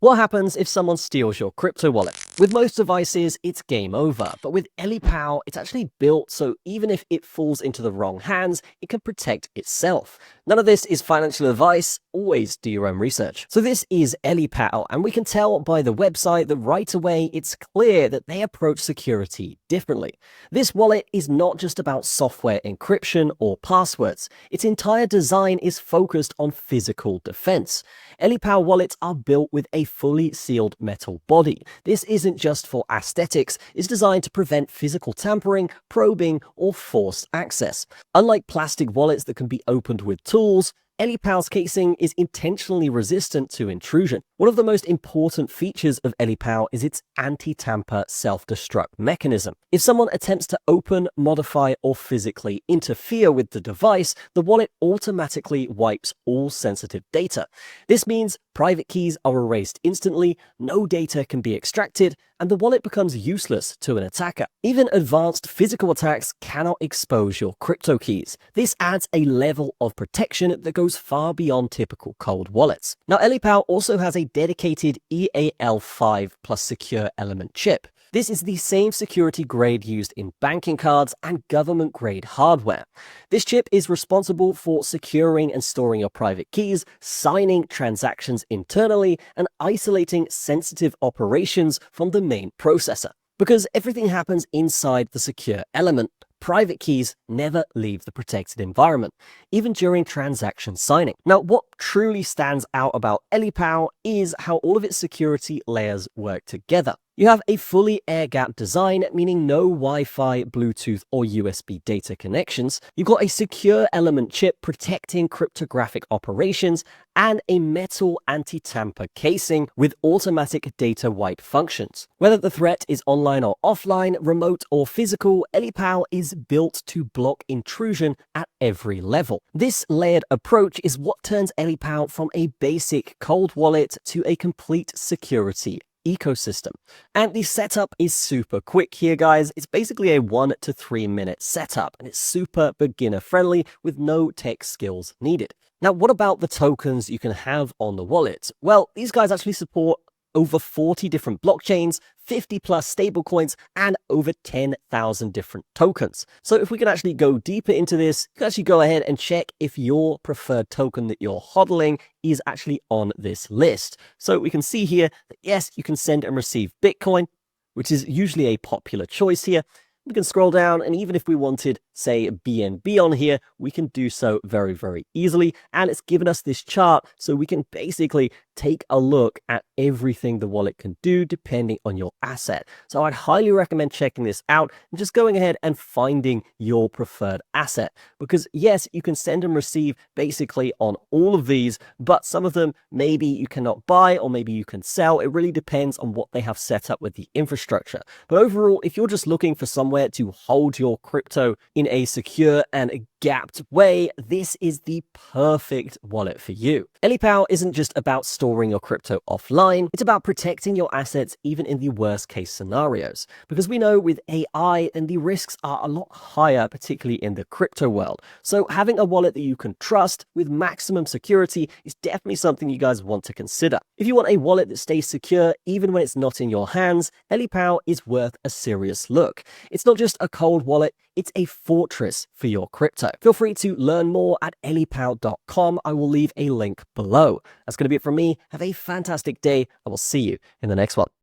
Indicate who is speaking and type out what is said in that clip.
Speaker 1: What happens if someone steals your crypto wallet? With most devices, it's game over, but with Ellipal, it's actually built so even if it falls into the wrong hands, it can protect itself. None of this is financial advice, always do your own research. So this is Ellipal, and we can tell by the website that right away it's clear that they approach security differently. This wallet is not just about software encryption or passwords. Its entire design is focused on physical defense. Ellipal wallets are built with a fully sealed metal body. This isn't just for aesthetics, it's designed to prevent physical tampering, probing, or forced access. Unlike plastic wallets that can be opened with tools, Ellipal's casing is intentionally resistant to intrusion. One of the most important features of Ellipal is its anti-tamper self-destruct mechanism. If someone attempts to open, modify, or physically interfere with the device, the wallet automatically wipes all sensitive data. This means private keys are erased instantly, no data can be extracted, and the wallet becomes useless to an attacker. Even advanced physical attacks cannot expose your crypto keys. This adds a level of protection that goes far beyond typical cold wallets. Now, Ellipal also has a dedicated EAL5 plus secure element chip. This is the same security grade used in banking cards and government-grade hardware. This chip is responsible for securing and storing your private keys, signing transactions internally, and isolating sensitive operations from the main processor. Because everything happens inside the secure element, private keys never leave the protected environment, even during transaction signing. Now, what truly stands out about Ellipal is how all of its security layers work together. You have a fully air-gapped design, meaning no Wi-Fi, Bluetooth, or USB data connections. You've got a secure element chip protecting cryptographic operations, and a metal anti-tamper casing with automatic data wipe functions. Whether the threat is online or offline, remote or physical, Ellipal is built to block intrusion at every level. This layered approach is what turns Ellipal from a basic cold wallet to a complete security ecosystem. And the setup is super quick here, guys. It's basically a 1 to 3 minute setup, and it's super beginner friendly with no tech skills needed. Now, what about the tokens you can have on the wallet? Well, these guys actually support over 40 different blockchains, 50 plus stablecoins, and over 10,000 different tokens. So if we can actually go deeper into this, you can actually go ahead and check if your preferred token that you're hodling is actually on this list. So we can see here that yes, you can send and receive Bitcoin, which is usually a popular choice here. We can scroll down, and even if we wanted, say, BNB on here, we can do so very, very easily. And it's given us this chart so we can basically take a look at everything the wallet can do depending on your asset. So I'd highly recommend checking this out and just going ahead and finding your preferred asset. Because yes, you can send and receive basically on all of these, but some of them maybe you cannot buy or maybe you can sell. It really depends on what they have set up with the infrastructure. But overall, if you're just looking for somewhere to hold your crypto in a secure and gapped way, this is the perfect wallet for you. Ellipal isn't just about storing your crypto offline, it's about protecting your assets even in the worst case scenarios. Because we know with AI, then the risks are a lot higher, particularly in the crypto world. So having a wallet that you can trust with maximum security is definitely something you guys want to consider. If you want a wallet that stays secure even when it's not in your hands, Ellipal is worth a serious look. It's not just a cold wallet, it's a fortress for your crypto. Feel free to learn more at ellipal.com. I will leave a link below. That's going to be it from me. Have a fantastic day. I will see you in the next one.